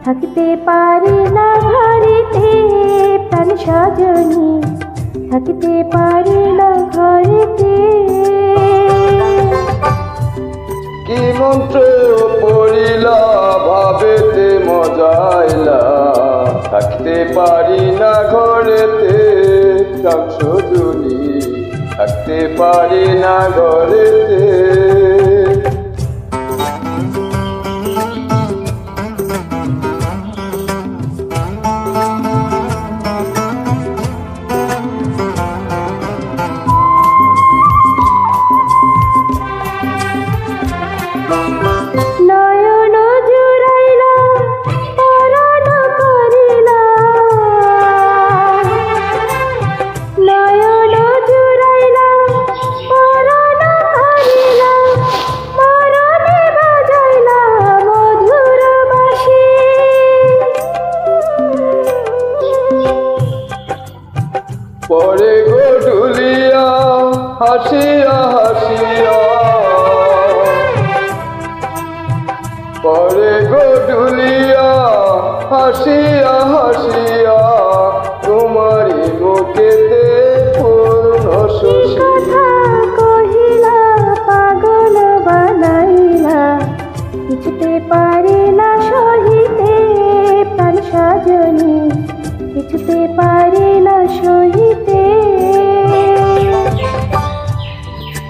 থাকতে পারি না ঘরেতে প্রাণ সজনী, থাকতে পারি না ঘরেতে। কি মন্ত্র পড়িলা ভাবেতে মজাইলা, থাকতে পারি না ঘরেতে প্রাণ সজনী, থাকতে পারি না ঘরেতে। নয়ন জুড়াইলা পরাণ করিলা, নয়ন জুড়াইলা পরাণ করিলা, মরণে বাজাইলা মধুর বাঁশি। পরে গো ঢুলিয়া হাসিয়া হাসিয়া, পরে গো ঢুলিয়া হাসিয়া হাসিয়া, তোমারি মুখেতে পূর্ণ শশী। কথা কহিলা পাগল বানাইলা, কিছুতে পারি না সহিতে প্রাণ সজনী, কিছুতে পারি না সহিতে।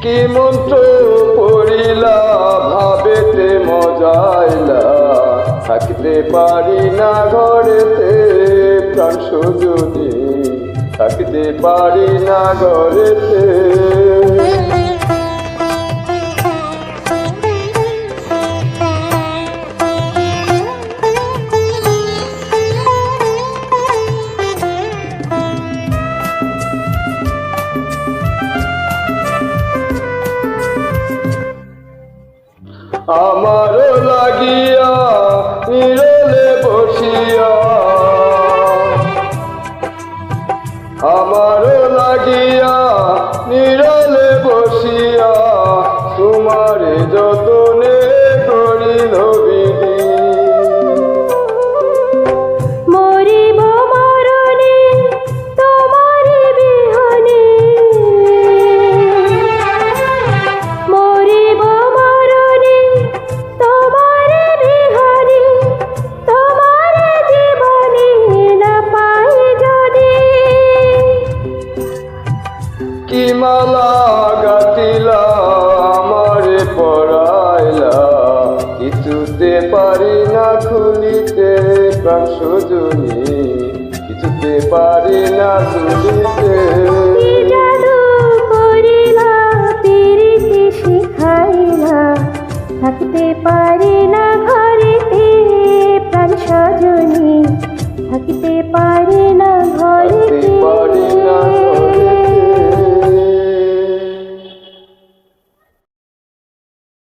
কি মন্ত্র পড়িলা ভাবেতে মজাইলা, থাকতে পারি না ঘরেতে প্রাণ সজনী, থাকতে পারি না ঘরেতে। আমারও লাগিয়া নিরলে বসিয়া, আমারও লাগিয়া নিরলে বসিয়া, তোমারে যতনে করিল বিধি। মরিব মরণে তোমারি বিহনে, মরিব মরণে তোমারি বিহনে, তোমার জীবনে না পাই যদি। কি মালা গাঁথিলা আমারে পরাইলা, কিছুতে পারি না খুলিতে প্রাণ সজনী, কিছুতে পারি না খুলিতে। কি জাদু করিলা পিরিতি শিখাইলা, থাকতে পারি না ঘরেতে প্রাণ সজনী, থাকতে পারি